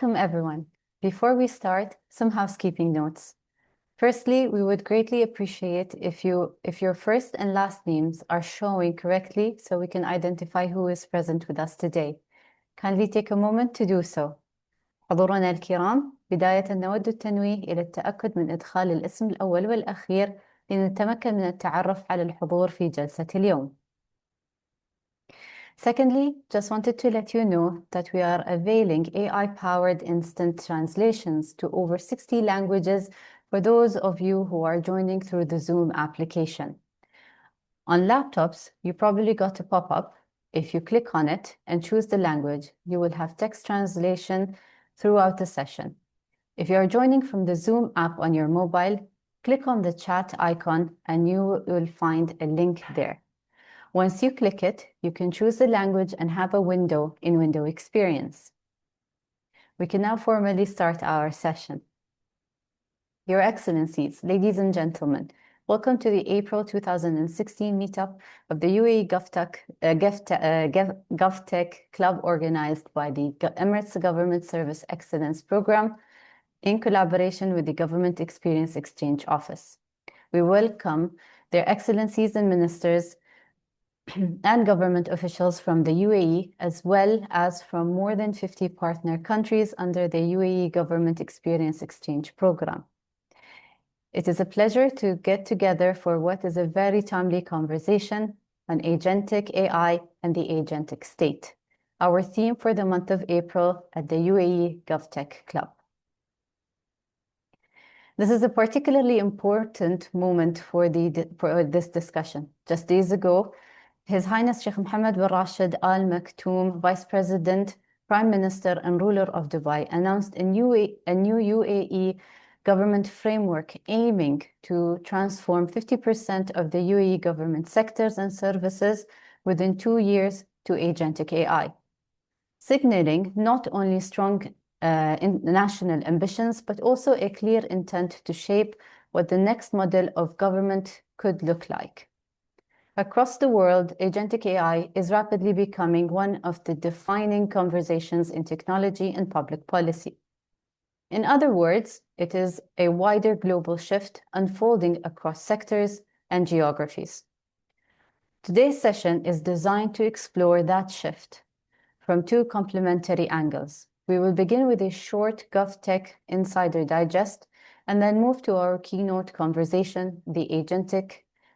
Welcome everyone. Before we start, some housekeeping notes. Firstly, we would greatly appreciate if your first and last names are showing correctly so we can identify who is present with us today. Kindly take a moment to do so. حضورنا الكرام، بداية نود التنويه إلى التأكد من إدخال الاسم الأول والأخير لنتمكن من التعرف على الحضور في جلسة اليوم. Secondly, just wanted to let you know that we are availing AI-powered instant translations to over 60 languages for those of you who are joining through the Zoom application. On laptops, you probably got a pop-up. If you click on it and choose the language, you will have text translation throughout the session. If you are joining from the Zoom app on your mobile, click on the chat icon and you will find a link there. Once you click it, you can choose the language and have a window in Window Experience. We can now formally start our session. Your Excellencies, ladies and gentlemen, welcome to the April 2016 meetup of the UAE GovTech Club organized by the Emirates Government Service Excellence Program in collaboration with the Government Experience Exchange Office. We welcome their Excellencies and Ministers and government officials from the UAE, as well as from more than 50 partner countries under the UAE Government Experience Exchange Program. It is a pleasure to get together for what is a very timely conversation on agentic AI and the agentic state, our theme for the month of April at the UAE GovTech Club. This is a particularly important moment for this discussion. Just days ago, His Highness Sheikh Mohammed bin Rashid Al Maktoum, Vice President, Prime Minister and ruler of Dubai, announced a new UAE government framework aiming to transform 50% of the UAE government sectors and services within 2 years to agentic AI, signaling not only strong national ambitions, but also a clear intent to shape what the next model of government could look like. Across the world, agentic AI is rapidly becoming one of the defining conversations in technology and public policy. In other words, it is a wider global shift unfolding across sectors and geographies. Today's session is designed to explore that shift from two complementary angles. We will begin with a short GovTech Insider Digest and then move to our keynote conversation, the agentic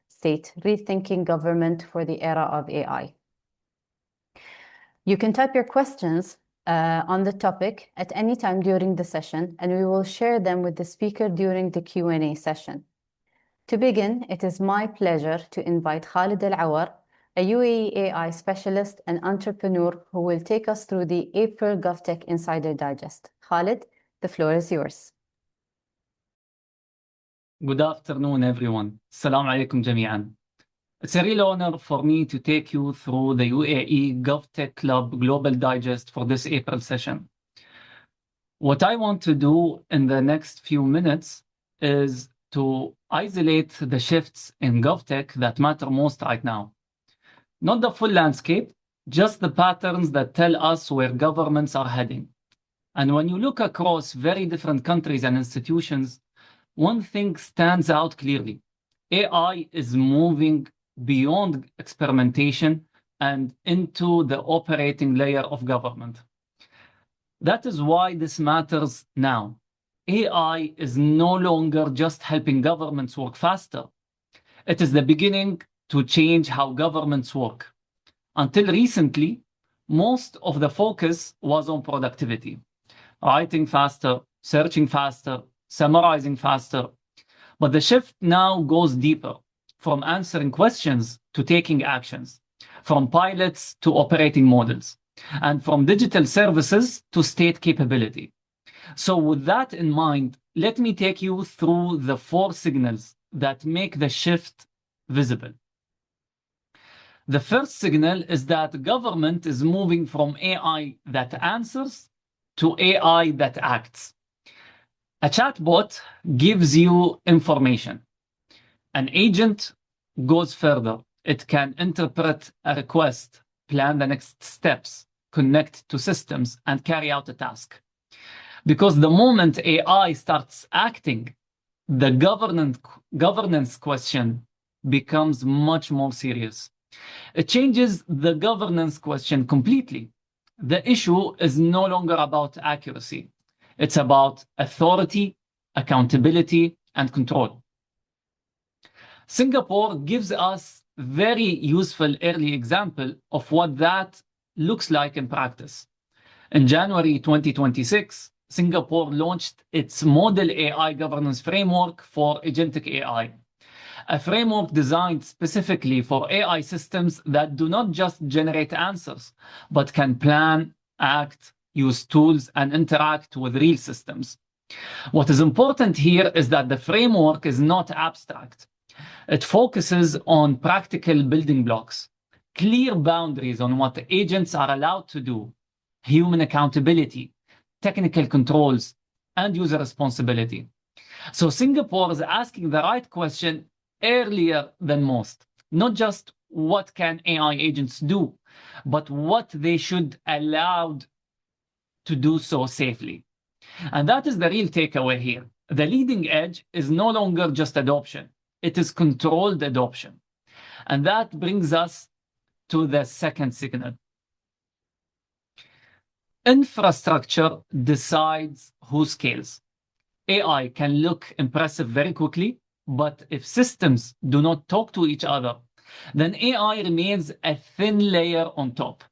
state, rethinking government for the era of AI. You can type your questions on the topic at any time during the session, and we will share them with the speaker during the Q&A session. To begin, it is my pleasure to invite Khalid Al-Awar, a UAE AI specialist and entrepreneur who will take us through the April GovTech Insider Digest. Khalid, the floor is yours. Good afternoon, everyone. Assalamu alaikum jami'an. It's a real honor for me to take you through the UAE GovTech Club Global Digest for this April session. What I want to do in the next few minutes is to isolate the shifts in GovTech that matter most right now. Not the full landscape, just the patterns that tell us where governments are heading. And when you look across very different countries and institutions, one thing stands out clearly. AI is moving beyond experimentation and into the operating layer of government. That is why this matters now. AI is no longer just helping governments work faster. It is the beginning to change how governments work. Until recently, most of the focus was on productivity, writing faster, searching faster, summarizing faster. But the shift now goes deeper, from answering questions to taking actions, from pilots to operating models, and from digital services to state capability. So with that in mind, let me take you through the 4 signals that make the shift visible. The first signal is that government is moving from AI that answers to AI that acts. A chatbot gives you information. An agent goes further. It can interpret a request, plan the next steps, connect to systems, and carry out a task. Because the moment AI starts acting, the governance question becomes much more serious. It changes the governance question completely. The issue is no longer about accuracy. It's about authority, accountability, and control. Singapore gives us very useful early example of what that looks like in practice. In January 2026, Singapore launched its Model AI Governance Framework for Agentic AI, a framework designed specifically for AI systems that do not just generate answers, but can plan, act, use tools, and interact with real systems. What is important here is that the framework is not abstract. It focuses on practical building blocks, clear boundaries on what agents are allowed to do, human accountability, technical controls, and user responsibility. So Singapore is asking the right question earlier than most, not just what can AI agents do, but what they should allowed to do so safely. And that is the real takeaway here. The leading edge is no longer just adoption. It is controlled adoption. And that brings us to the second signal. Infrastructure decides who scales. AI can look impressive very quickly, but if systems do not talk to each other, then AI remains a thin layer on top.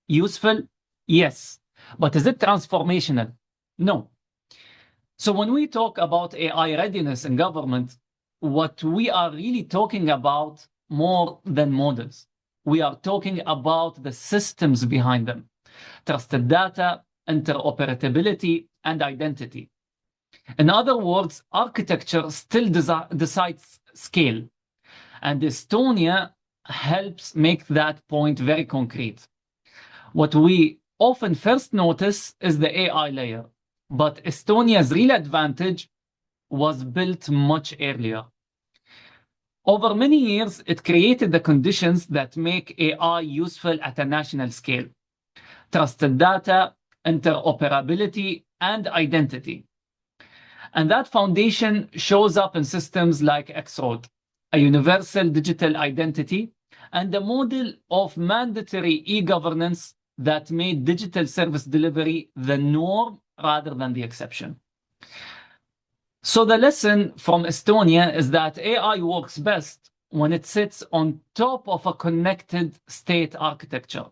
Useful? Yes. But is it transformational? No. So when we talk about AI readiness in government, what we are really talking about more than models. We are talking about the systems behind them. Trusted data, interoperability, and identity. In other words, architecture still decides scale, and Estonia helps make that point very concrete. What we often first notice is the AI layer, but Estonia's real advantage was built much earlier. Over many years, it created the conditions that make AI useful at a national scale. Trusted data, interoperability, and identity. And that foundation shows up in systems like X-Road, a universal digital identity, and a model of mandatory e-governance that made digital service delivery the norm rather than the exception. So the lesson from Estonia is that AI works best when it sits on top of a connected state architecture.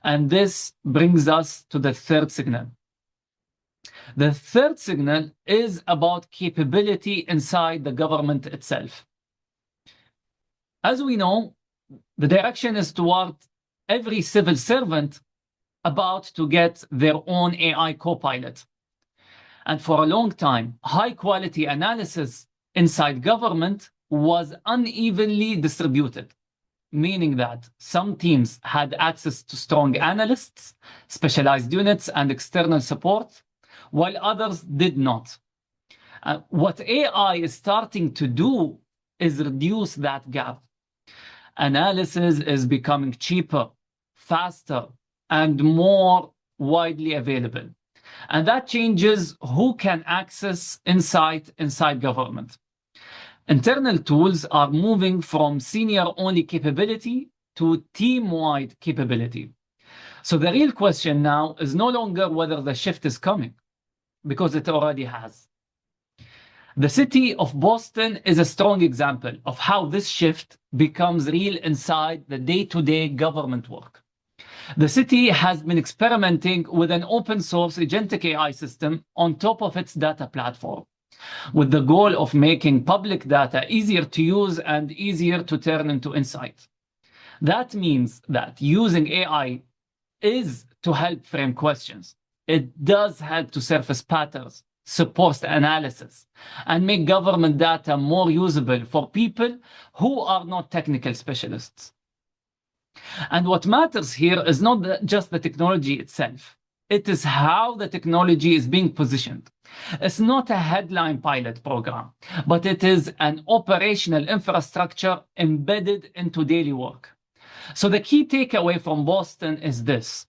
And this brings us to the third signal. The third signal is about capability inside the government itself. As we know, the direction is toward every civil servant about to get their own AI co-pilot. And for a long time, high-quality analysis inside government was unevenly distributed, meaning that some teams had access to strong analysts, specialized units, and external support, while others did not. What AI is starting to do is reduce that gap. Analysis is becoming cheaper, faster, and more widely available. And that changes who can access insight inside government. Internal tools are moving from senior-only capability to team-wide capability. So the real question now is no longer whether the shift is coming, because it already has. The city of Boston is a strong example of how this shift becomes real inside the day-to-day government work. The city has been experimenting with an open source agentic AI system on top of its data platform, with the goal of making public data easier to use and easier to turn into insight. That means that using AI is to help frame questions. It does help to surface patterns, support analysis, and make government data more usable for people who are not technical specialists. And what matters here is not just the technology itself. It is how the technology is being positioned. It's not a headline pilot program, but it is an operational infrastructure embedded into daily work. So the key takeaway from Boston is this.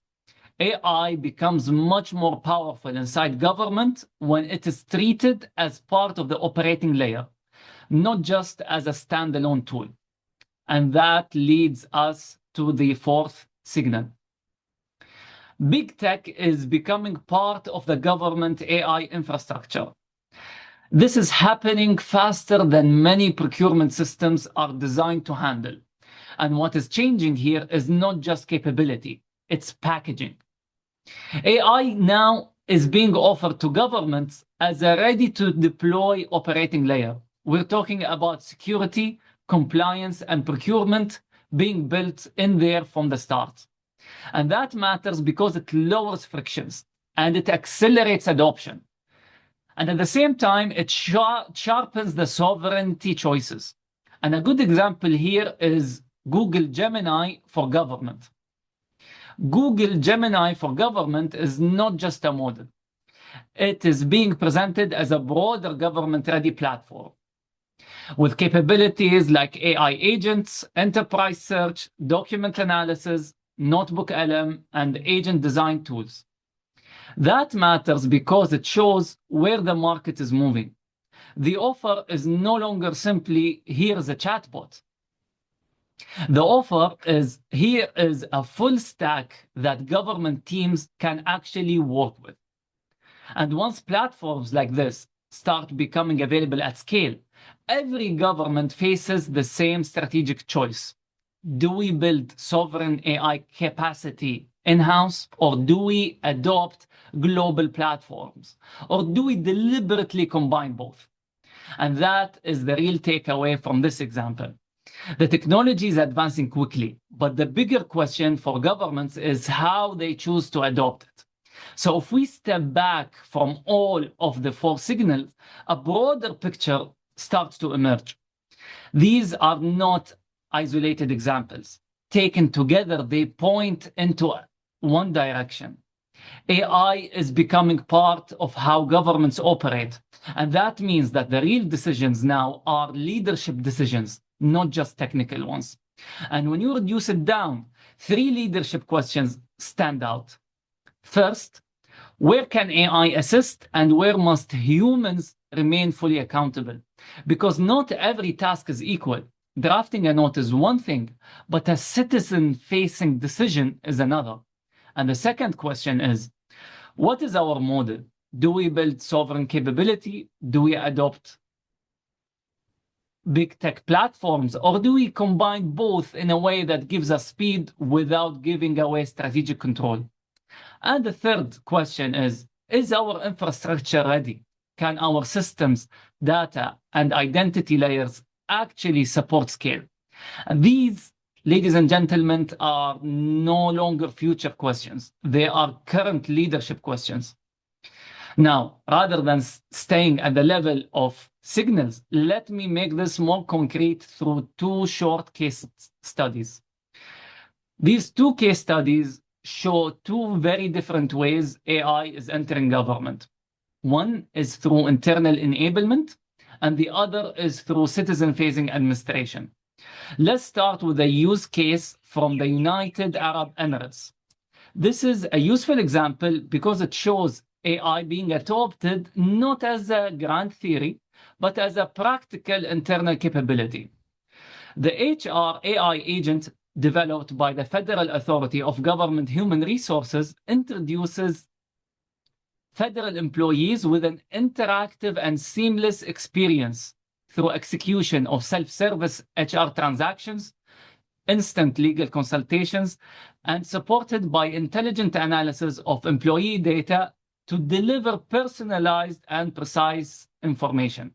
AI becomes much more powerful inside government when it is treated as part of the operating layer, not just as a standalone tool. And that leads us to the fourth signal. Big tech is becoming part of the government AI infrastructure. This is happening faster than many procurement systems are designed to handle. And what is changing here is not just capability, it's packaging. AI now is being offered to governments as a ready-to-deploy operating layer. We're talking about security, compliance, and procurement being built in there from the start. And that matters because it lowers frictions and it accelerates adoption. And at the same time, it sharpens the sovereignty choices. And a good example here is Google Gemini for government. Google Gemini for government is not just a model. It is being presented as a broader government-ready platform with capabilities like AI agents, enterprise search, document analysis, notebook LM, and agent design tools. That matters because it shows where the market is moving. The offer is no longer simply, here's a chatbot. The offer is, here is a full stack that government teams can actually work with. And once platforms like this start becoming available at scale, every government faces the same strategic choice. Do we build sovereign AI capacity in-house, or do we adopt global platforms? Or do we deliberately combine both? And that is the real takeaway from this example. The technology is advancing quickly, but the bigger question for governments is how they choose to adopt it. So if we step back from all of the four signals, a broader picture starts to emerge. These are not isolated examples. Taken together, they point into one direction. AI is becoming part of how governments operate. And that means that the real decisions now are leadership decisions, not just technical ones. And when you reduce it down, three leadership questions stand out. First, where can AI assist and where must humans remain fully accountable? Because not every task is equal. Drafting a note is one thing, but a citizen-facing decision is another. And the second question is, what is our model? Do we build sovereign capability? Do we adopt big tech platforms? Or do we combine both in a way that gives us speed without giving away strategic control? And the third question is our infrastructure ready? Can our systems, data, and identity layers actually support scale? And these, ladies and gentlemen, are no longer future questions. They are current leadership questions. Now, rather than staying at the level of signals, let me make this more concrete through two short case studies. These two case studies show two very different ways AI is entering government. One is through internal enablement, and the other is through citizen-facing administration. Let's start with a use case from the United Arab Emirates. This is a useful example because it shows AI being adopted not as a grand theory, but as a practical internal capability. The HR AI agent developed by the Federal Authority of Government Human Resources introduces federal employees with an interactive and seamless experience through execution of self-service HR transactions, instant legal consultations, and supported by intelligent analysis of employee data to deliver personalized and precise information.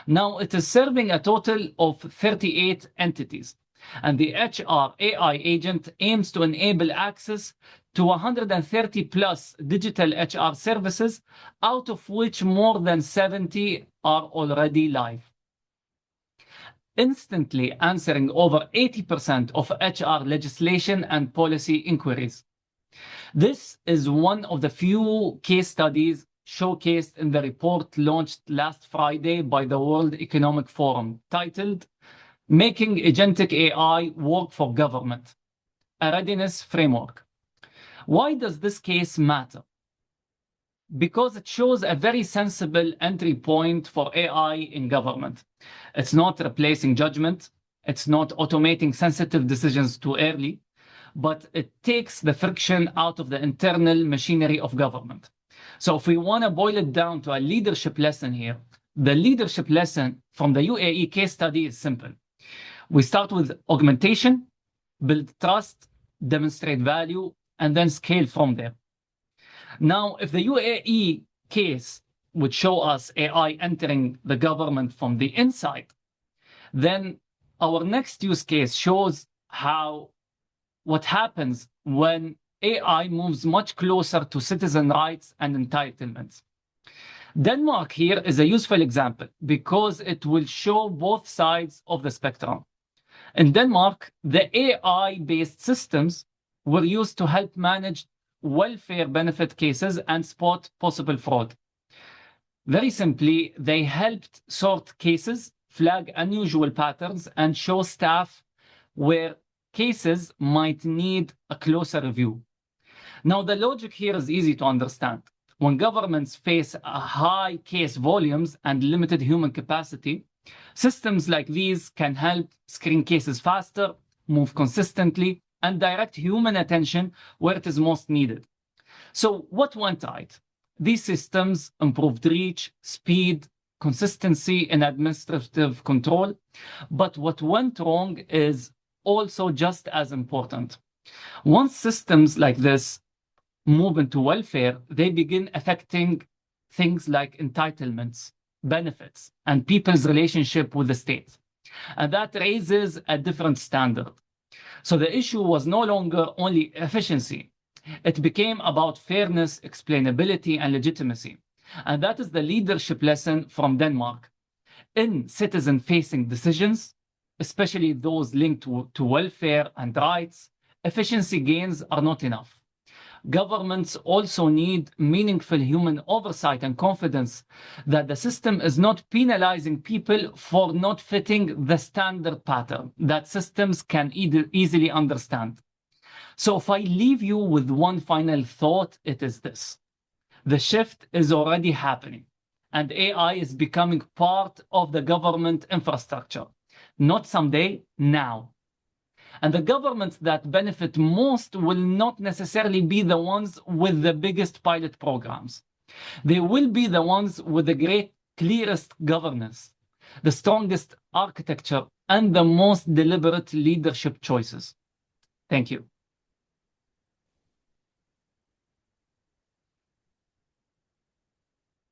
Now it is serving a total of 38 entities, and the HR AI agent aims to enable access to 130 plus digital HR services, out of which more than 70 are already live, instantly answering over 80% of HR legislation and policy inquiries. This is one of the few case studies showcased in the report launched last Friday by the World Economic Forum, titled Making Agentic AI Work for Government, a Readiness Framework. Why does this case matter? Because it shows a very sensible entry point for AI in government. It's not replacing judgment. It's not automating sensitive decisions too early, but it takes the friction out of the internal machinery of government. So if we want to boil it down to a leadership lesson here, the leadership lesson from the UAE case study is simple. We start with augmentation, build trust, demonstrate value, and then scale from there. Now, if the UAE case would show us AI entering the government from the inside, then our next use case shows what happens when AI moves much closer to citizen rights and entitlements. Denmark here is a useful example because it will show both sides of the spectrum. In Denmark, the AI-based systems were used to help manage welfare benefit cases and spot possible fraud. Very simply, they helped sort cases, flag unusual patterns, and show staff where cases might need a closer review. Now, the logic here is easy to understand. When governments face high case volumes and limited human capacity, systems like these can help screen cases faster, move consistently, and direct human attention where it is most needed. So what went right? These systems improved reach, speed, consistency in administrative control. But what went wrong is also just as important. Once systems like this move into welfare, they begin affecting things like entitlements, benefits, and people's relationship with the state. And that raises a different standard. So the issue was no longer only efficiency. It became about fairness, explainability, and legitimacy. And that is the leadership lesson from Denmark. In citizen-facing decisions, especially those linked to welfare and rights, efficiency gains are not enough. Governments also need meaningful human oversight and confidence that the system is not penalizing people for not fitting the standard pattern that systems can easily understand. So if I leave you with one final thought, it is this. The shift is already happening, and AI is becoming part of the government infrastructure. Not someday, now. And the governments that benefit most will not necessarily be the ones with the biggest pilot programs. They will be the ones with the clearest governance, the strongest architecture, and the most deliberate leadership choices. Thank you.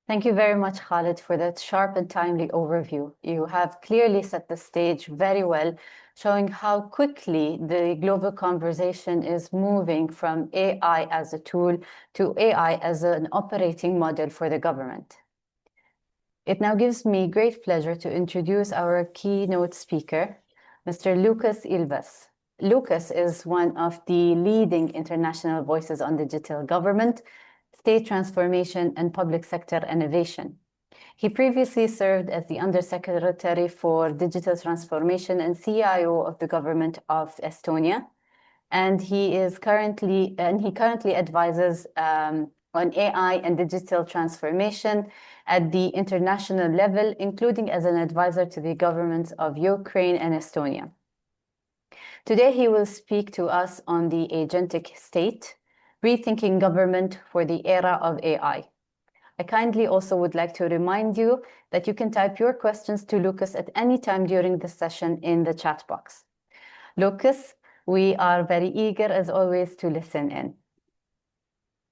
Thank you very much, Khalid, for that sharp and timely overview. You have clearly set the stage very well, showing how quickly the global conversation is moving from AI as a tool to AI as an operating model for the government. It now gives me great pleasure to introduce our keynote speaker, Mr. Lucas Ilves. Lucas is one of the leading international voices on digital government, state transformation, and public sector innovation. He previously served as the Undersecretary for Digital Transformation and CIO of the government of Estonia, and he currently advises on AI and digital transformation at the international level, including as an advisor to the governments of Ukraine and Estonia. Today, he will speak to us on the agentic state, rethinking government for the era of AI. I kindly also would like to remind you that you can type your questions to Lucas at any time during the session in the chat box. Lucas, we are very eager, as always, to listen in.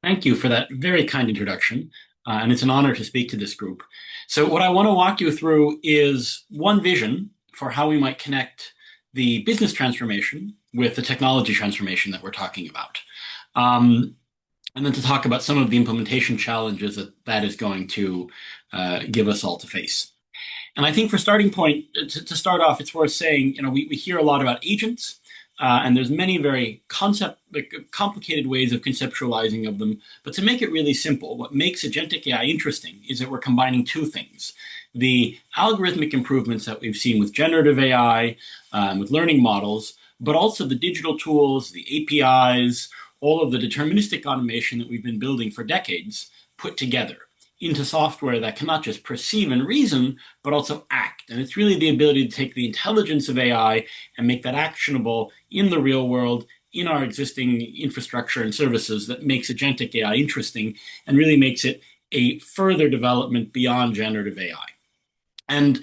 Thank you for that very kind introduction, and it's an honor to speak to this group. So what I want to walk you through is one vision for how we might connect the business transformation with the technology transformation that we're talking about. And then to talk about some of the implementation challenges that is going to give us all to face. And I think for starting point, to start off, it's worth saying, we hear a lot about agents, and there's many very complicated ways of conceptualizing of them. But to make it really simple, what makes agentic AI interesting is that we're combining two things. The algorithmic improvements that we've seen with generative AI, with learning models, but also the digital tools, the APIs, all of the deterministic automation that we've been building for decades put together into software that can not just perceive and reason, but also act. And it's really the ability to take the intelligence of AI and make that actionable in the real world, in our existing infrastructure and services, that makes agentic AI interesting and really makes it a further development beyond generative AI. And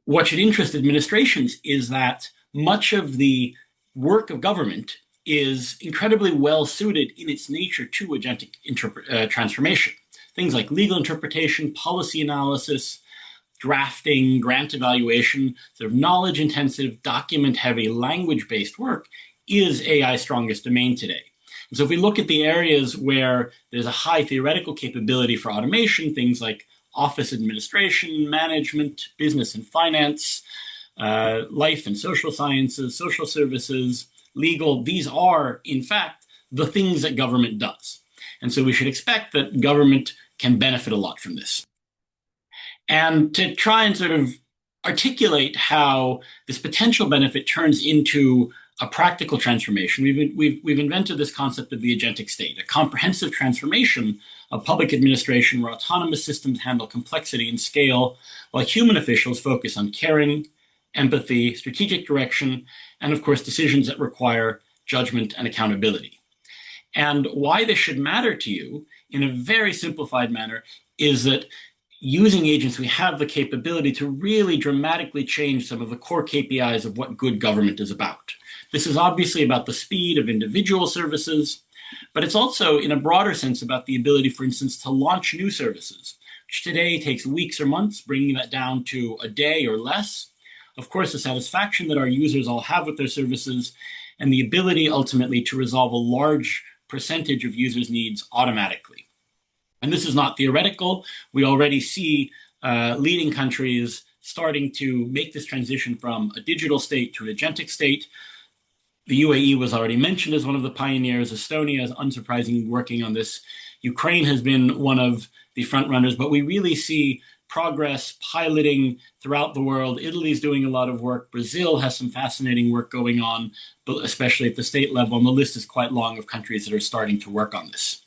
what should interest administrations is that much of the work of government is incredibly well suited in its nature to agentic transformation. Things like legal interpretation, policy analysis, drafting, grant evaluation, sort of knowledge-intensive, document-heavy, language-based work is AI's strongest domain today. And so if we look at the areas where there's a high theoretical capability for automation, things like office administration, management, business and finance, life and social sciences, social services, legal, these are, in fact, the things that government does. And so we should expect that government can benefit a lot from this. And to try and sort of articulate how this potential benefit turns into a practical transformation, we've invented this concept of the agentic state, a comprehensive transformation of public administration where autonomous systems handle complexity and scale, while human officials focus on caring, empathy, strategic direction, and of course, decisions that require judgment and accountability. And why this should matter to you in a very simplified manner is that using agents, we have the capability to really dramatically change some of the core KPIs of what good government is about. This is obviously about the speed of individual services, but it's also, in a broader sense, about the ability, for instance, to launch new services, which today takes weeks or months, bringing that down to a day or less. Of course, the satisfaction that our users all have with their services and the ability ultimately to resolve a large percentage of users' needs automatically. And this is not theoretical. We already see leading countries starting to make this transition from a digital state to an agentic state. The UAE was already mentioned as one of the pioneers. Estonia is unsurprisingly working on this. Ukraine has been one of the front runners, but we really see progress piloting throughout the world. Italy's doing a lot of work. Brazil has some fascinating work going on, but especially at the state level, and the list is quite long of countries that are starting to work on this.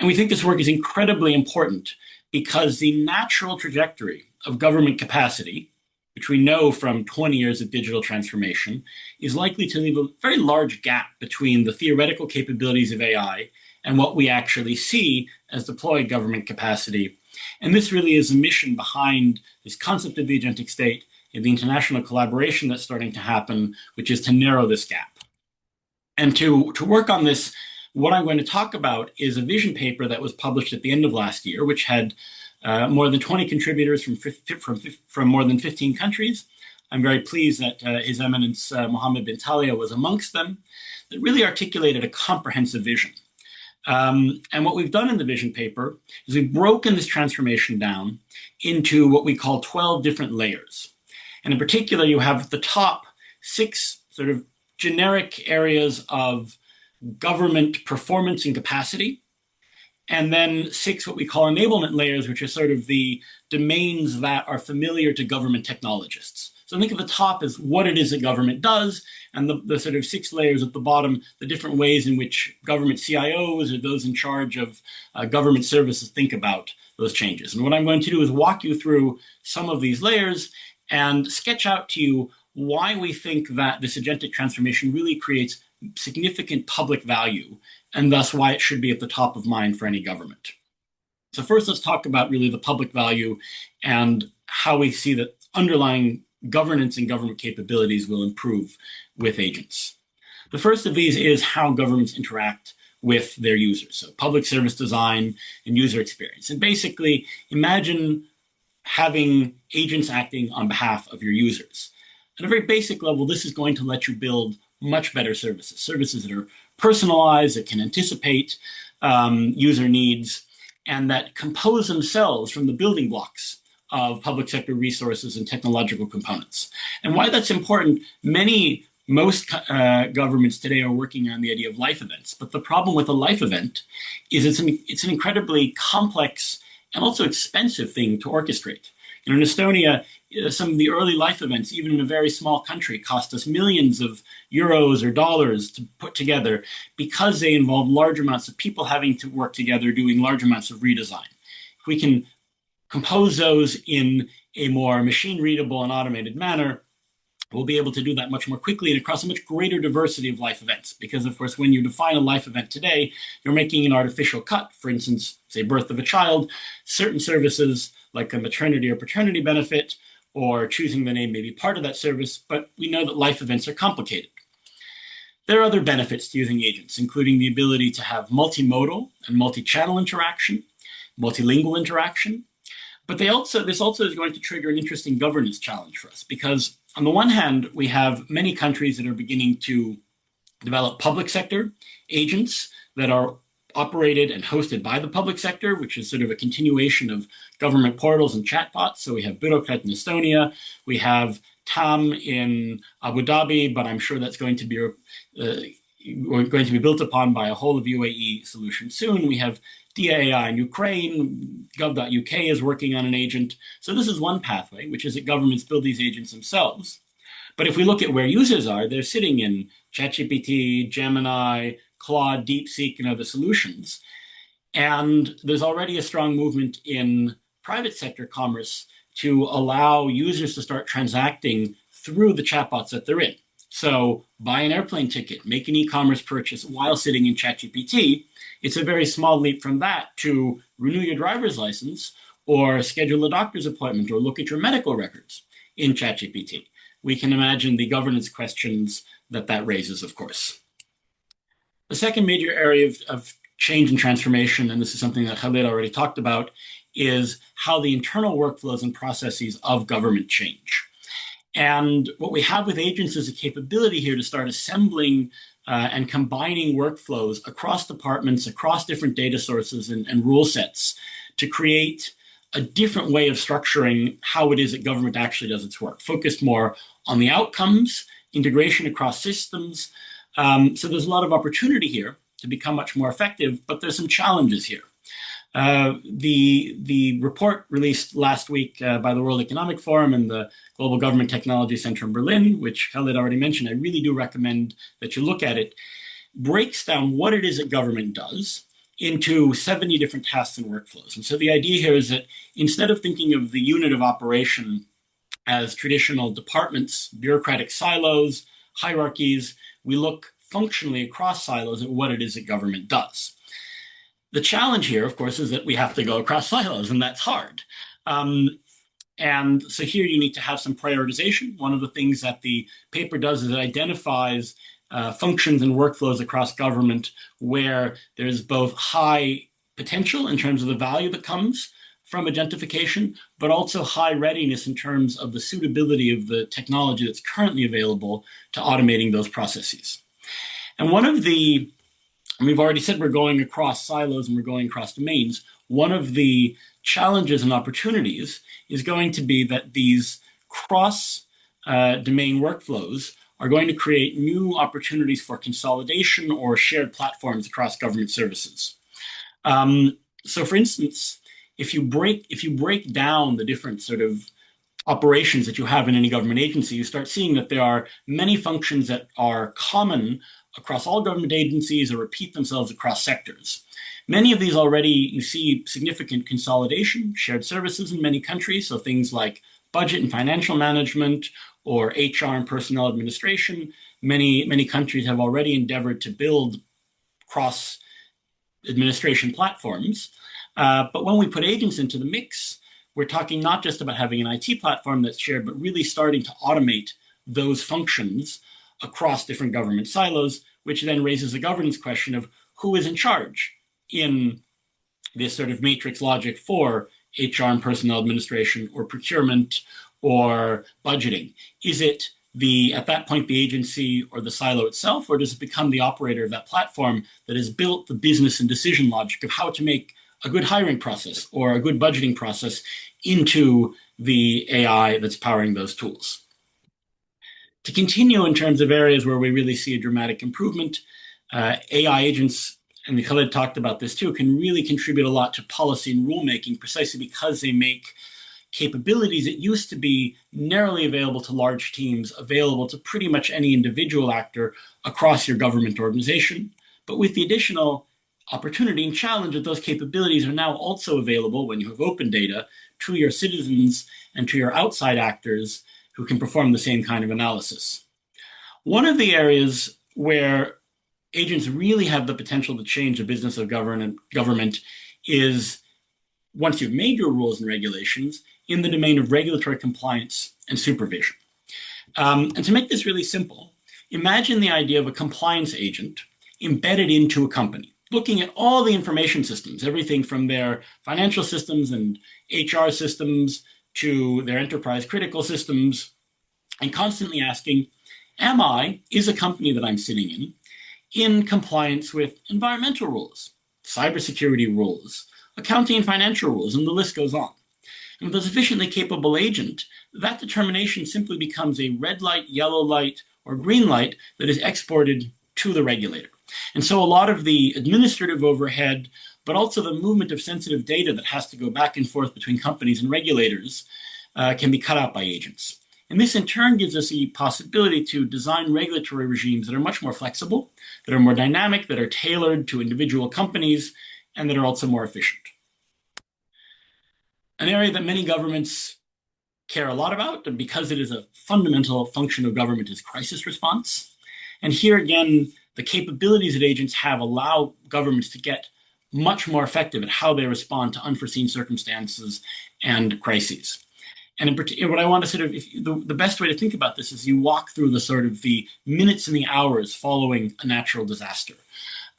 And we think this work is incredibly important because the natural trajectory of government capacity, which we know from 20 years of digital transformation, is likely to leave a very large gap between the theoretical capabilities of AI and what we actually see as deployed government capacity. And this really is a mission behind this concept of the agentic state and the international collaboration that's starting to happen, which is to narrow this gap. And to work on this, what I'm going to talk about is a vision paper that was published at the end of last year, which had more than 20 contributors from more than 15 countries. I'm very pleased that His Eminence Mohammed bin Talia was amongst them, that really articulated a comprehensive vision. And what we've done in the vision paper is we've broken this transformation down into what we call 12 different layers. And in particular, you have at the top 6 sort of generic areas of government performance and capacity, and then 6 what we call enablement layers, which are sort of the domains that are familiar to government technologists. So think of the top as what it is that government does, and the sort of 6 layers at the bottom, the different ways in which government CIOs or those in charge of government services think about those changes. And what I'm going to do is walk you through some of these layers and sketch out to you why we think that this agentic transformation really creates significant public value, and thus why it should be at the top of mind for any government. So first, let's talk about really the public value and how we see that underlying governance and government capabilities will improve with agents. The first of these is how governments interact with their users. So public service design and user experience. And basically, imagine having agents acting on behalf of your users. At a very basic level, this is going to let you build much better services that are personalized, that can anticipate user needs, and that compose themselves from the building blocks of public sector resources and technological components. And why that's important, most governments today are working on the idea of life events. But the problem with a life event is it's an incredibly complex and also expensive thing to orchestrate. In Estonia, some of the early life events, even in a very small country, cost us millions of euros or dollars to put together because they involve large amounts of people having to work together doing large amounts of redesign. If we can compose those in a more machine-readable and automated manner, we'll be able to do that much more quickly and across a much greater diversity of life events. Because, of course, when you define a life event today, you're making an artificial cut. For instance, say birth of a child, certain services like a maternity or paternity benefit or choosing the name may be part of that service, but we know that life events are complicated. There are other benefits to using agents, including the ability to have multimodal and multi-channel interaction, multilingual interaction. But this also is going to trigger an interesting governance challenge for us, because on the one hand, we have many countries that are beginning to develop public sector agents that are operated and hosted by the public sector, which is sort of a continuation of government portals and chatbots. So we have Bürokrat in Estonia, we have TAM in Abu Dhabi, but I'm sure that's going to be built upon by a whole of UAE solution soon. We have DAI in Ukraine, gov.uk is working on an agent. So this is one pathway, which is that governments build these agents themselves. But if we look at where users are, they're sitting in ChatGPT, Gemini, Claude, DeepSeek, and other solutions. And there's already a strong movement in private sector commerce to allow users to start transacting through the chatbots that they're in. So buy an airplane ticket, make an e-commerce purchase while sitting in ChatGPT. It's a very small leap from that to renew your driver's license or schedule a doctor's appointment or look at your medical records in ChatGPT. We can imagine the governance questions that raises, of course. The second major area of change and transformation, and this is something that Khalid already talked about, is how the internal workflows and processes of government change. And what we have with agents is a capability here to start assembling and combining workflows across departments, across different data sources and rule sets to create a different way of structuring how it is that government actually does its work, focused more on the outcomes, integration across systems. So there's a lot of opportunity here to become much more effective, but there's some challenges here. The report released last week by the World Economic Forum and the Global Government Technology Center in Berlin, which Khalid already mentioned, I really do recommend that you look at it, breaks down what it is that government does into 70 different tasks and workflows. And so the idea here is that instead of thinking of the unit of operation as traditional departments, bureaucratic silos, hierarchies, we look functionally across silos at what it is that government does. The challenge here, of course, is that we have to go across silos, and that's hard. And so here you need to have some prioritization. One of the things that the paper does is it identifies functions and workflows across government where there's both high potential in terms of the value that comes from agentification, but also high readiness in terms of the suitability of the technology that's currently available to automating those processes. And we've already said we're going across silos and we're going across domains. One of the challenges and opportunities is going to be that these cross-domain workflows are going to create new opportunities for consolidation or shared platforms across government services. So for instance, if you break down the different sort of operations that you have in any government agency, you start seeing that there are many functions that are common across all government agencies or repeat themselves across sectors. Many of these already, you see significant consolidation, shared services in many countries, so things like budget and financial management or HR and personnel administration. Many countries have already endeavored to build cross-administration platforms. But when we put agents into the mix, we're talking not just about having an IT platform that's shared, but really starting to automate those functions across different government silos, which then raises the governance question of who is in charge in this sort of matrix logic for HR and personnel administration or procurement or budgeting. Is it at that point the agency or the silo itself, or does it become the operator of that platform that has built the business and decision logic of how to make a good hiring process or a good budgeting process into the AI that's powering those tools? To continue in terms of areas where we really see a dramatic improvement, AI agents, and Khalid talked about this too, can really contribute a lot to policy and rulemaking precisely because they make capabilities that used to be narrowly available to large teams, available to pretty much any individual actor across your government organization. But with the additional opportunity and challenge that those capabilities are now also available when you have open data to your citizens and to your outside actors who can perform the same kind of analysis. One of the areas where agents really have the potential to change the business of government is, once you've made your rules and regulations, in the domain of regulatory compliance and supervision. And to make this really simple, imagine the idea of a compliance agent embedded into a company, looking at all the information systems, everything from their financial systems and HR systems to their enterprise critical systems, and constantly asking, is a company that I'm sitting in compliance with environmental rules, cybersecurity rules, accounting and financial rules, and the list goes on. And with a sufficiently capable agent, that determination simply becomes a red light, yellow light, or green light that is exported to the regulator. And so a lot of the administrative overhead, but also the movement of sensitive data that has to go back and forth between companies and regulators can be cut out by agents. And this in turn gives us the possibility to design regulatory regimes that are much more flexible, that are more dynamic, that are tailored to individual companies, and that are also more efficient. An area that many governments care a lot about, and because it is a fundamental function of government, is crisis response. And here again, the capabilities that agents have allow governments to get much more effective at how they respond to unforeseen circumstances and crises. And in particular, what I want to sort of, the best way to think about this is you walk through the sort of the minutes and the hours following a natural disaster.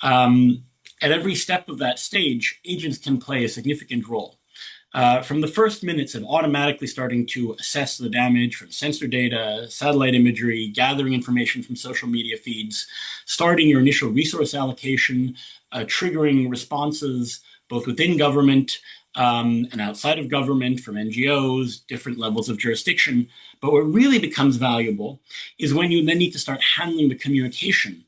At every step of that stage, agents can play a significant role. From the first minutes of automatically starting to assess the damage from sensor data, satellite imagery, gathering information from social media feeds, starting your initial resource allocation, triggering responses both within government and outside of government from NGOs, different levels of jurisdiction. But what really becomes valuable is when you then need to start handling the communication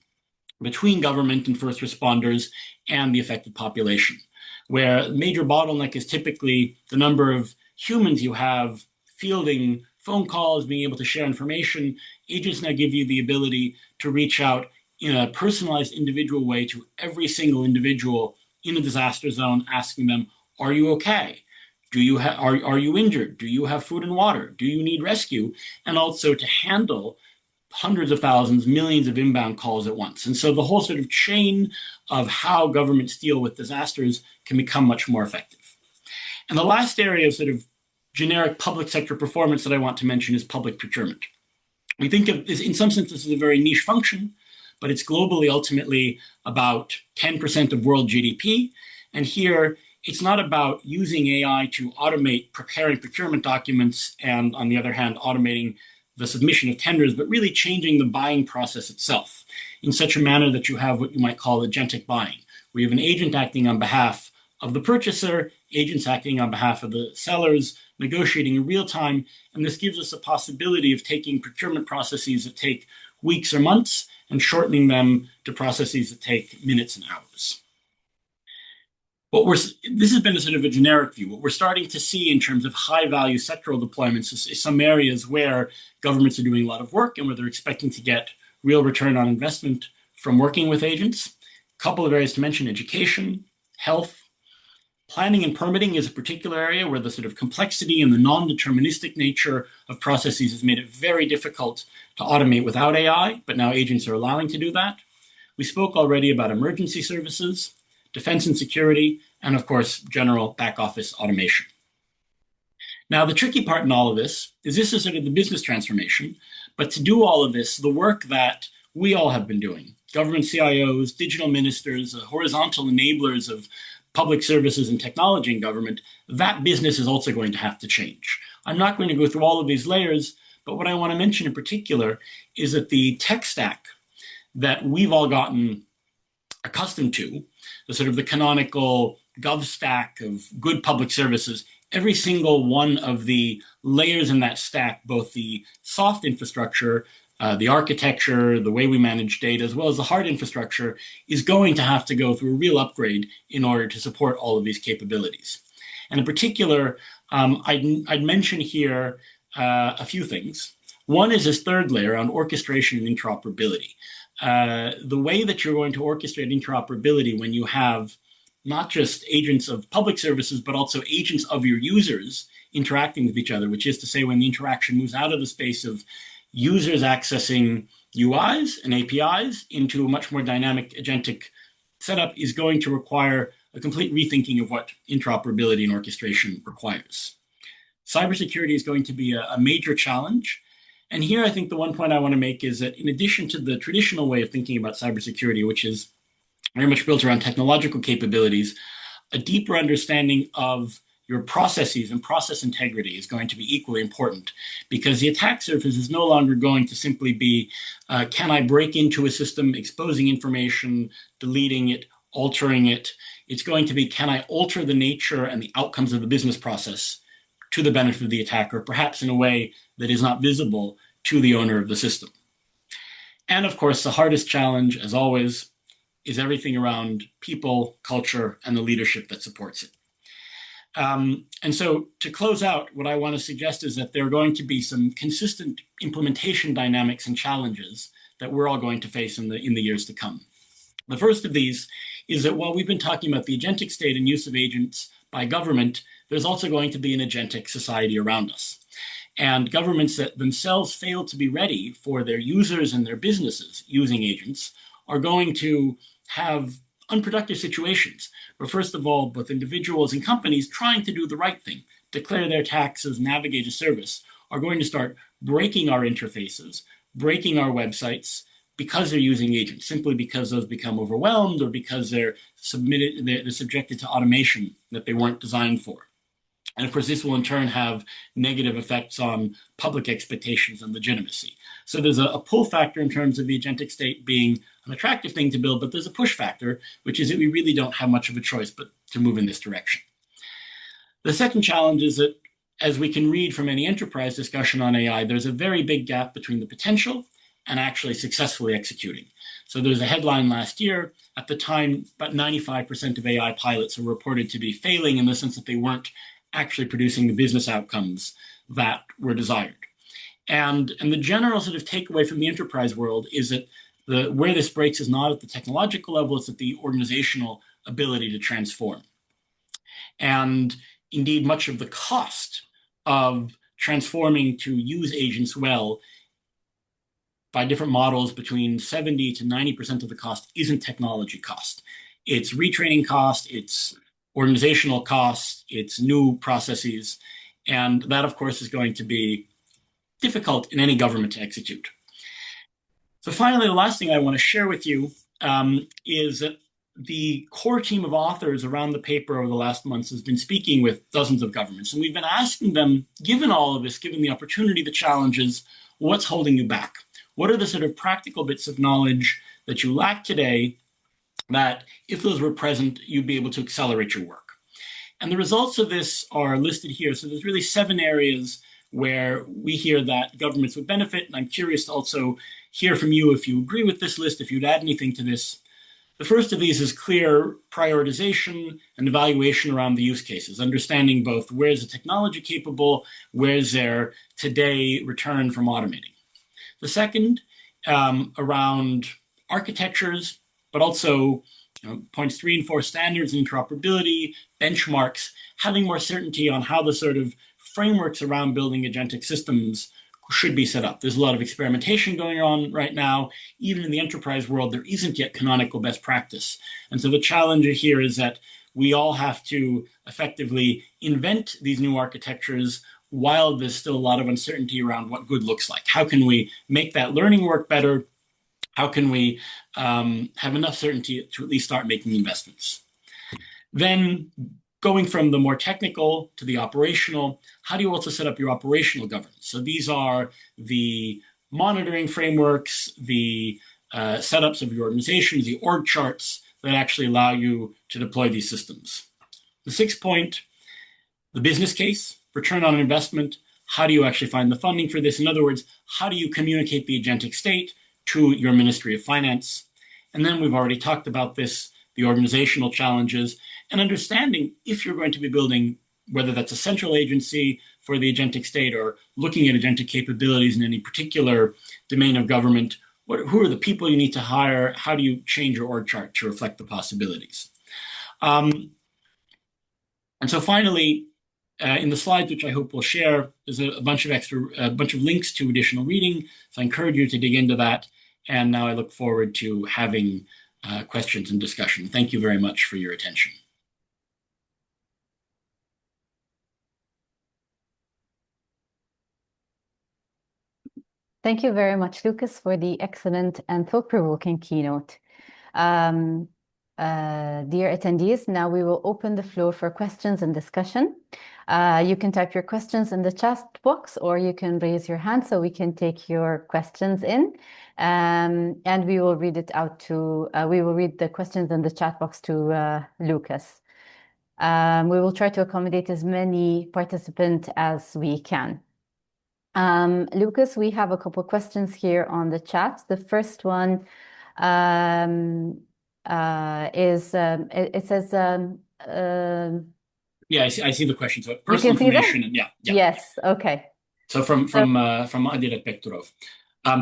between government and first responders and the affected population, where a major bottleneck is typically the number of humans you have fielding phone calls, being able to share information. Agents now give you the ability to reach out in a personalized individual way to every single individual in a disaster zone, asking them, are you okay? Are you injured? Do you have food and water? Do you need rescue? And also to handle hundreds of thousands, millions of inbound calls at once. And so the whole sort of chain of how governments deal with disasters can become much more effective. And the last area of sort of generic public sector performance that I want to mention is public procurement. We think of this, in some sense, this is a very niche function, but it's globally ultimately about 10% of world GDP. And here, it's not about using AI to automate preparing procurement documents and, on the other hand, automating the submission of tenders, but really changing the buying process itself in such a manner that you have what you might call agentic buying, where you have an agent acting on behalf of the purchaser, agents acting on behalf of the sellers, negotiating in real time. And this gives us a possibility of taking procurement processes that take weeks or months and shortening them to processes that take minutes and hours. This has been a sort of a generic view. What we're starting to see in terms of high-value sectoral deployments is some areas where governments are doing a lot of work and where they're expecting to get real return on investment from working with agents. A couple of areas to mention: education, health. Planning and permitting is a particular area where the sort of complexity and the non-deterministic nature of processes has made it very difficult to automate without AI, but now agents are allowing to do that. We spoke already about emergency services, defense and security, and of course, general back office automation. Now, the tricky part in all of this is sort of the business transformation, but to do all of this, the work that we all have been doing, government CIOs, digital ministers, horizontal enablers of public services and technology in government, that business is also going to have to change. I'm not going to go through all of these layers, but what I want to mention in particular is that the tech stack that we've all gotten accustomed to, the sort of the canonical gov stack of good public services, every single one of the layers in that stack, both the soft infrastructure, the architecture, the way we manage data, as well as the hard infrastructure, is going to have to go through a real upgrade in order to support all of these capabilities. And in particular, I'd mention here a few things. One is this third layer on orchestration and interoperability. The way that you're going to orchestrate interoperability when you have not just agents of public services, but also agents of your users interacting with each other, which is to say when the interaction moves out of the space of users accessing UIs and APIs into a much more dynamic agentic setup, is going to require a complete rethinking of what interoperability and orchestration requires. Cybersecurity is going to be a major challenge. And here I think the one point I want to make is that in addition to the traditional way of thinking about cybersecurity, which is very much built around technological capabilities, a deeper understanding of your processes and process integrity is going to be equally important, because the attack surface is no longer going to simply be, can I break into a system, exposing information, deleting it, altering it? It's going to be, can I alter the nature and the outcomes of the business process to the benefit of the attacker, perhaps in a way that is not visible to the owner of the system? And of course, the hardest challenge, as always, is everything around people, culture, and the leadership that supports it. And so to close out, what I want to suggest is that there are going to be some consistent implementation dynamics and challenges that we're all going to face in the years to come. The first of these is that while we've been talking about the agentic state and use of agents by government, there's also going to be an agentic society around us. And governments that themselves fail to be ready for their users and their businesses using agents are going to have unproductive situations where, first of all, both individuals and companies trying to do the right thing, declare their taxes, navigate a service, are going to start breaking our interfaces, breaking our websites because they're using agents, simply because those become overwhelmed or because they're subjected to automation that they weren't designed for. And of course, this will in turn have negative effects on public expectations and legitimacy. So there's a pull factor in terms of the agentic state being an attractive thing to build, but there's a push factor, which is that we really don't have much of a choice but to move in this direction. The second challenge is that, as we can read from any enterprise discussion on AI, there's a very big gap between the potential and actually successfully executing. So there's a headline last year. At the time, about 95% of AI pilots were reported to be failing, in the sense that they weren't actually producing the business outcomes that were desired. And the general sort of takeaway from the enterprise world is that where this breaks is not at the technological level, it's at the organizational ability to transform. And indeed, much of the cost of transforming to use agents well, by different models, between 70 to 90% of the cost isn't technology cost. It's retraining cost, it's organizational costs, it's new processes, and that, of course, is going to be difficult in any government to execute. So finally, the last thing I want to share with you is that the core team of authors around the paper over the last months has been speaking with dozens of governments, and we've been asking them, given all of this, given the opportunity, the challenges, what's holding you back? What are the sort of practical bits of knowledge that you lack today that, if those were present, you'd be able to accelerate your work? And the results of this are listed here. So there's really 7 areas where we hear that governments would benefit. And I'm curious to also hear from you if you agree with this list, if you'd add anything to this. The first of these is clear prioritization and evaluation around the use cases, understanding both where's the technology capable, where's there today return from automating. The second, around architectures, but also points 3 and 4, standards and interoperability, benchmarks, having more certainty on how the sort of frameworks around building agentic systems should be set up. There's a lot of experimentation going on right now. Even in the enterprise world, there isn't yet canonical best practice. And so the challenge here is that we all have to effectively invent these new architectures while there's still a lot of uncertainty around what good looks like. How can we make that learning work better? How can we have enough certainty to at least start making investments? Then, going from the more technical to the operational, how do you also set up your operational governance? So these are the monitoring frameworks, the setups of your organizations, the org charts that actually allow you to deploy these systems. The 6th point, the business case, return on investment. How do you actually find the funding for this? In other words, how do you communicate the agentic state to your Ministry of Finance? And then we've already talked about this, the organizational challenges, and understanding if you're going to be building whether that's a central agency for the agentic state or looking at agentic capabilities in any particular domain of government. Who are the people you need to hire? How do you change your org chart to reflect the possibilities? And so finally, in the slides, which I hope we'll share, there's a bunch of links to additional reading. So I encourage you to dig into that. And now I look forward to having questions and discussion. Thank you very much for your attention. Thank you very much, Lucas, for the excellent and thought-provoking keynote. Dear attendees, now we will open the floor for questions and discussion. You can type your questions in the chat box, or you can raise your hand so we can take your questions in. And we will read it out to, we will read the questions in the chat box to Lucas. We will try to accommodate as many participants as we can. Lucas, we have a couple of questions here on the chat. The first one is, it says, yeah, I see the question. So you personal can see that? information, and yeah. Yes, okay. So from Adilat Bekturov.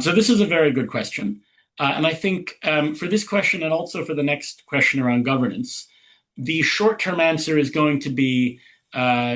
So this is a very good question. And I think for this question and also for the next question around governance, the short-term answer is going to be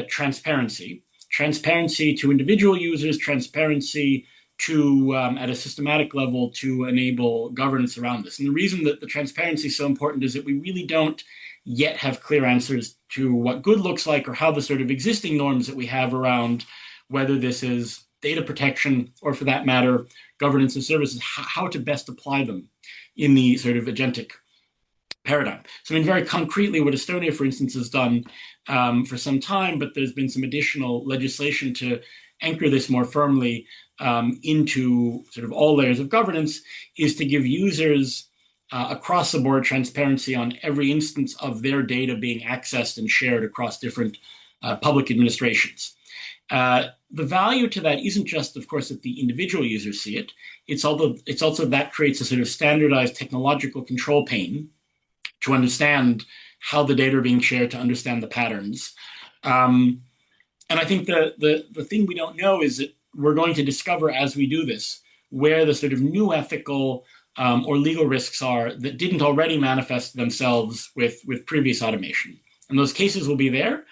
transparency. Transparency to individual users, transparency to at a systematic level to enable governance around this. And the reason that the transparency is so important is that we really don't yet have clear answers to what good looks like or how the sort of existing norms that we have around whether this is data protection or, for that matter, governance of services, how to best apply them in the sort of agentic paradigm. So, I mean, very concretely, what Estonia, for instance, has done for some time, but there's been some additional legislation to anchor this more firmly into sort of all layers of governance, is to give users across the board transparency on every instance of their data being accessed and shared across different public administrations. The value to that isn't just, of course, that the individual users see it. It's also that creates a sort of standardized technological control plane to understand how the data are being shared, to understand the patterns. And I think the thing we don't know is that we're going to discover as we do this where the sort of new ethical or legal risks are that didn't already manifest themselves with previous automation. And those cases will be there.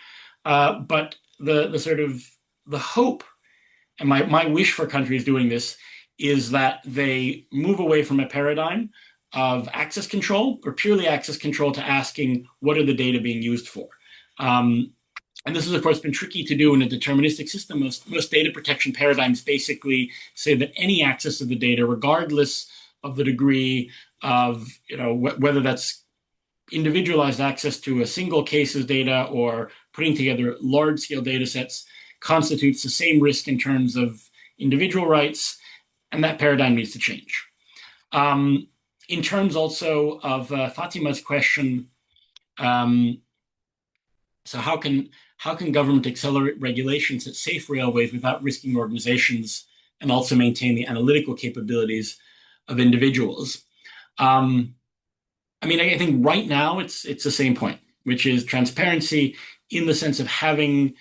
But the sort of the hope, and my wish for countries doing this, is that they move away from a paradigm of access control or purely access control to asking what are the data being used for. And this has, of course, been tricky to do in a deterministic system. Most data protection paradigms basically say that any access to the data, regardless of the degree of, whether that's individualized access to a single case's data or putting together large-scale data sets, constitutes the same risk in terms of individual rights, and that paradigm needs to change. In terms also of Fatima's question, so how can government accelerate regulations at safe railways without risking organizations and also maintain the analytical capabilities of individuals? I think right now it's the same point, which is transparency in the sense of having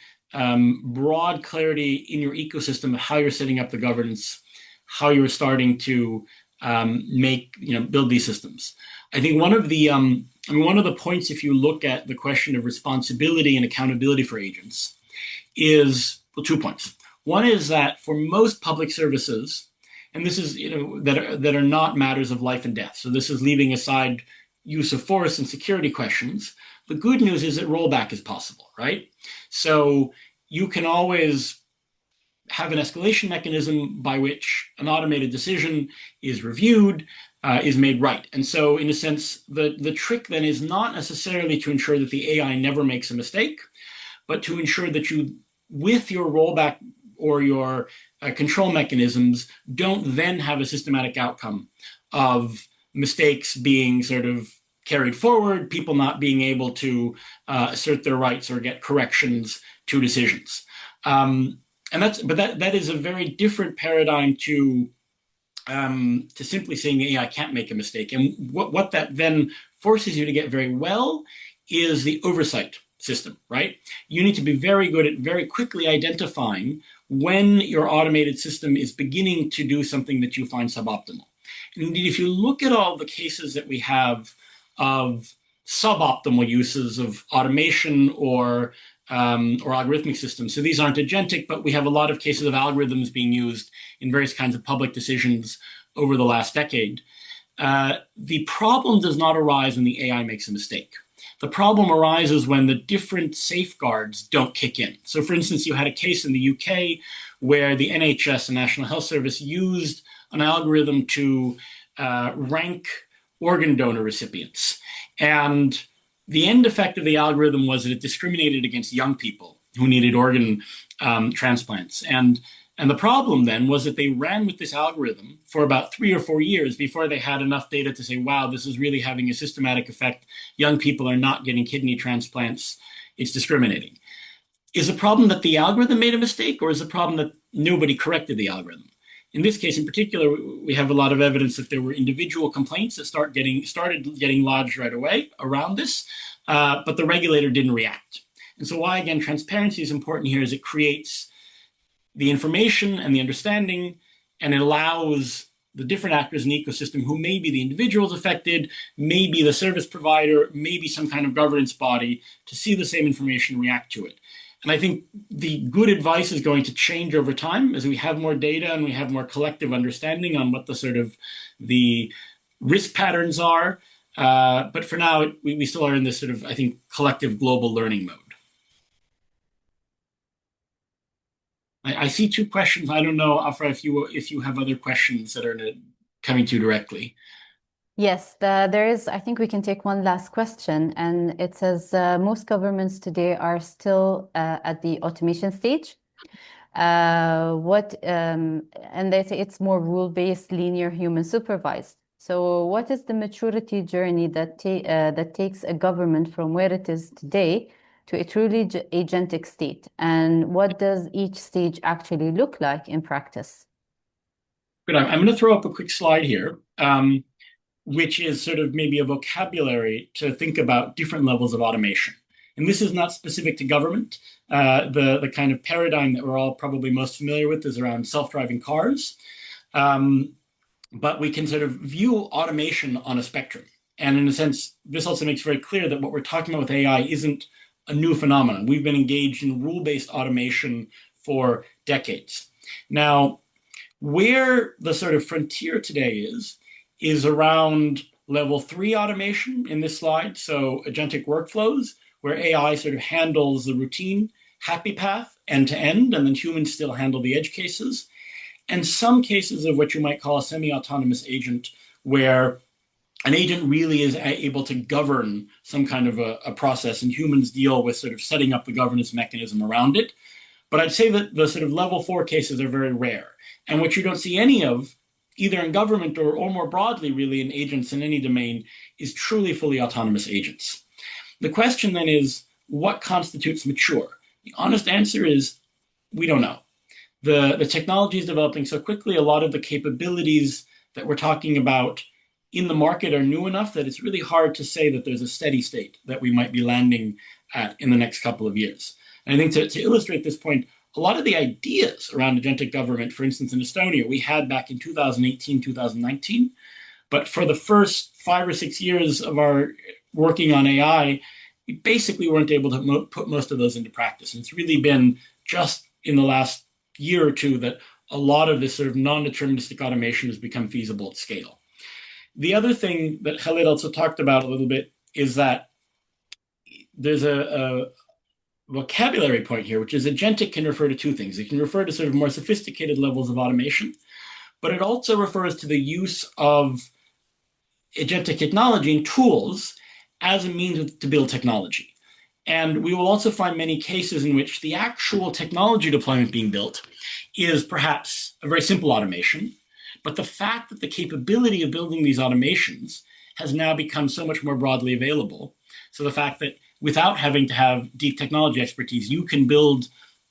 broad clarity in your ecosystem of how you're setting up the governance, how you're starting to build these systems. I think one of the points, if you look at the question of responsibility and accountability for agents, is 2 points. One is that for most public services, and this is that are not matters of life and death, so this is leaving aside use of force and security questions. The good news is that rollback is possible, right? So you can always have an escalation mechanism by which an automated decision is reviewed, is made right. And so in a sense, the trick then is not necessarily to ensure that the AI never makes a mistake, but to ensure that you, with your rollback or your control mechanisms, don't then have a systematic outcome of mistakes being sort of carried forward, people not being able to assert their rights or get corrections to decisions. But that is a very different paradigm to simply saying the AI can't make a mistake. And what that then forces you to get very well is the oversight system, right? You need to be very good at very quickly identifying when your automated system is beginning to do something that you find suboptimal. And indeed, if you look at all the cases that we have of suboptimal uses of automation or algorithmic systems, so these aren't agentic, but we have a lot of cases of algorithms being used in various kinds of public decisions over the last decade. The problem does not arise when the AI makes a mistake. The problem arises when the different safeguards don't kick in. So for instance, you had a case in the UK where the NHS, the National Health Service, used an algorithm to rank organ donor recipients. And the end effect of the algorithm was that it discriminated against young people who needed organ transplants. And the problem then was that they ran with this algorithm for about 3 or 4 years before they had enough data to say, wow, this is really having a systematic effect. Young people are not getting kidney transplants. It's discriminating. Is the problem that the algorithm made a mistake, or is the problem that nobody corrected the algorithm? In this case in particular, we have a lot of evidence that there were individual complaints that started getting lodged right away around this, but the regulator didn't react. And so why, again, transparency is important here is it creates the information and the understanding, and it allows the different actors in the ecosystem who may be the individuals affected, maybe the service provider, maybe some kind of governance body, to see the same information, react to it. And I think the good advice is going to change over time as we have more data and we have more collective understanding on what the sort of the risk patterns are. But for now, we still are in this sort of, I think, collective global learning mode. I see 2 questions. I don't know, Afra, if you have other questions that are coming to you directly. Yes, there is. I think we can take one last question, and it says most governments today are still at the automation stage. And they say it's more rule-based, linear, human supervised. So what is the maturity journey that takes a government from where it is today to a truly agentic state? And what does each stage actually look like in practice? Good. I'm going to throw up a quick slide here, which is sort of maybe a vocabulary to think about different levels of automation. And this is not specific to government. The kind of paradigm that we're all probably most familiar with is around self-driving cars. But we can sort of view automation on a spectrum. And in a sense, this also makes very clear that what we're talking about with AI isn't a new phenomenon. We've been engaged in rule-based automation for decades. Now, where the sort of frontier today is around level 3 automation in this slide. So agentic workflows, where AI sort of handles the routine happy path end to end, and then humans still handle the edge cases. And some cases of what you might call a semi-autonomous agent, where an agent really is able to govern some kind of a process, and humans deal with sort of setting up the governance mechanism around it. But I'd say that the sort of level 4 cases are very rare. And what you don't see any of, either in government or more broadly really in agents in any domain, is truly fully autonomous agents. The question then is, what constitutes mature? The honest answer is, we don't know. The technology is developing so quickly, a lot of the capabilities that we're talking about in the market are new enough that it's really hard to say that there's a steady state that we might be landing at in the next couple of years. And I think to illustrate this point, a lot of the ideas around agentic government, for instance, in Estonia, we had back in 2018, 2019. But for the first 5 or 6 years of our working on AI, we basically weren't able to put most of those into practice. And it's really been just in the last year or two that a lot of this sort of non-deterministic automation has become feasible at scale. The other thing that Khalid also talked about a little bit is that there's a vocabulary point here, which is agentic can refer to 2 things. It can refer to sort of more sophisticated levels of automation, but it also refers to the use of agentic technology and tools as a means to build technology. And we will also find many cases in which the actual technology deployment being built is perhaps a very simple automation, but the fact that the capability of building these automations has now become so much more broadly available. So the fact that without having to have deep technology expertise, you can build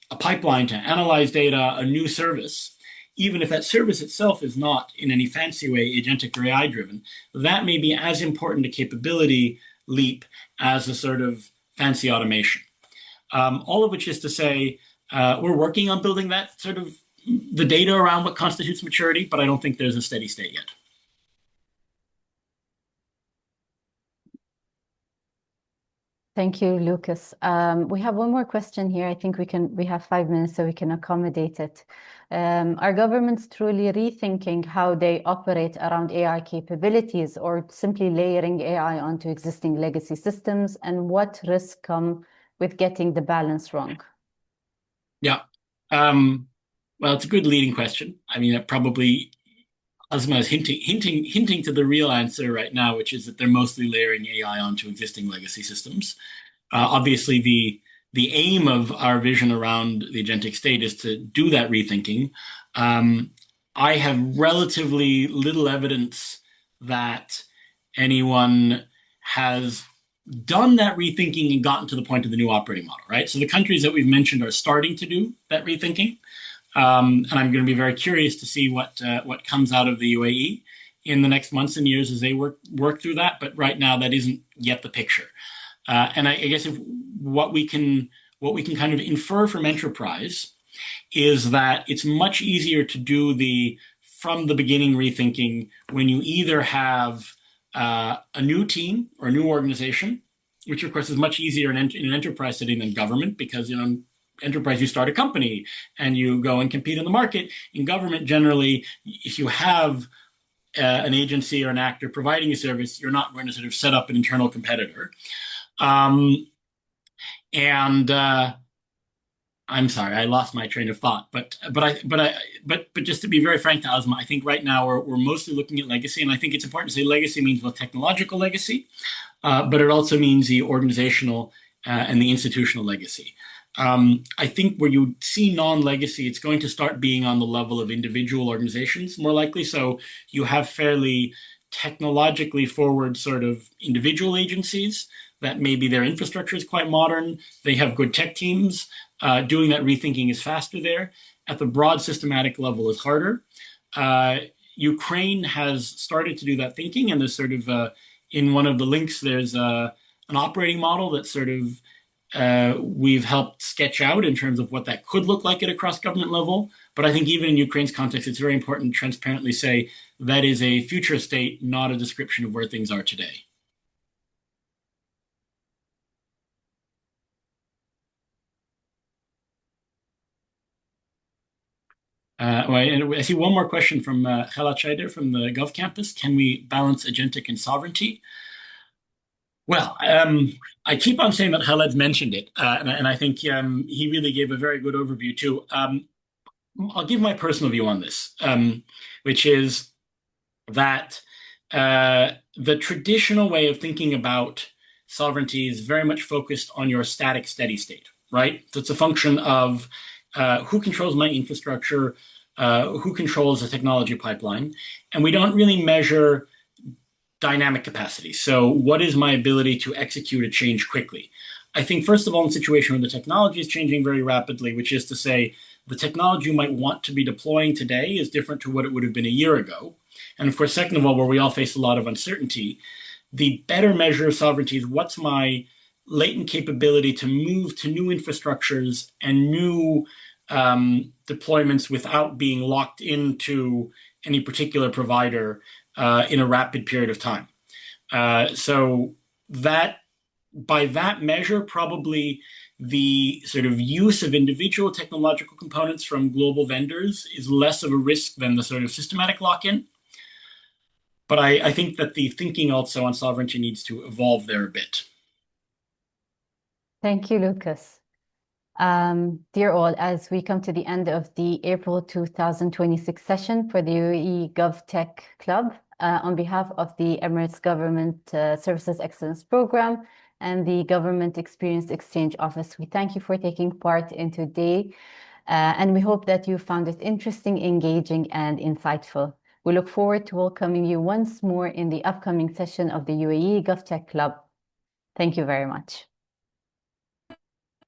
a pipeline to analyze data, a new service, even if that service itself is not in any fancy way agentic or AI driven, that may be as important a capability leap as a sort of fancy automation. All of which is to say, we're working on building that sort of the data around what constitutes maturity, but I don't think there's a steady state yet. Thank you, Lucas. We have one more question here. I think we have 5 minutes, so we can accommodate it. Are governments truly rethinking how they operate around AI capabilities, or simply layering AI onto existing legacy systems? And what risks come with getting the balance wrong? Yeah. Well, it's a good leading question. I mean, it probably Asma is hinting to the real answer right now, which is that they're mostly layering AI onto existing legacy systems. Obviously, the aim of our vision around the agentic state is to do that rethinking. I have relatively little evidence that anyone has done that rethinking and gotten to the point of the new operating model, right? So the countries that we've mentioned are starting to do that rethinking. And I'm going to be very curious to see what comes out of the UAE in the next months and years as they work through that. But right now, that isn't yet the picture. And I guess what we can kind of infer from enterprise is that it's much easier to do the from the beginning rethinking when you either have a new team or a new organization, which of course is much easier in an enterprise setting than government, because enterprise, you start a company and you go and compete in the market. In government, generally, if you have an agency or an actor providing a service, you're not going to sort of set up an internal competitor. I'm sorry, I lost my train of thought. But just to be very frank to Asma, I think right now we're mostly looking at legacy, and I think it's important to say legacy means both technological legacy, but it also means the organizational and the institutional legacy. I think where you see non-legacy, it's going to start being on the level of individual organizations, more likely. So you have fairly technologically forward sort of individual agencies that maybe their infrastructure is quite modern. They have good tech teams. Doing that rethinking is faster there. At the broad systematic level is harder. Ukraine has started to do that thinking, and there's sort of, in one of the links, there's an operating model that sort of we've helped sketch out in terms of what that could look like at a cross-government level. But I think even in Ukraine's context, it's very important to transparently say that is a future state, not a description of where things are today. I see one more question from Khaled Scheider from the Gov campus. Can we balance agentic and sovereignty? Well, I keep on saying that Khaled's mentioned it, and I think he really gave a very good overview too. I'll give my personal view on this, which is that the traditional way of thinking about sovereignty is very much focused on your static steady state, right? So it's a function of who controls my infrastructure, who controls the technology pipeline, and we don't really measure dynamic capacity. So what is my ability to execute a change quickly? I think, first of all, in a situation where the technology is changing very rapidly, which is to say the technology you might want to be deploying today is different to what it would have been a year ago. And of course, second of all, where we all face a lot of uncertainty, the better measure of sovereignty is what's my latent capability to move to new infrastructures and new deployments without being locked into any particular provider in a rapid period of time. So that, by that measure, probably the sort of use of individual technological components from global vendors is less of a risk than the sort of systematic lock-in. But I think that the thinking also on sovereignty needs to evolve there a bit. Thank you, Lucas. Dear all, as we come to the end of the April 2026 session for the UAE GovTech Club, on behalf of the Emirates Government Services Excellence Program and the Government Experience Exchange Office, we thank you for taking part in today, and we hope that you found it interesting, engaging, and insightful. We look forward to welcoming you once more in the upcoming session of the UAE GovTech Club. Thank you very much.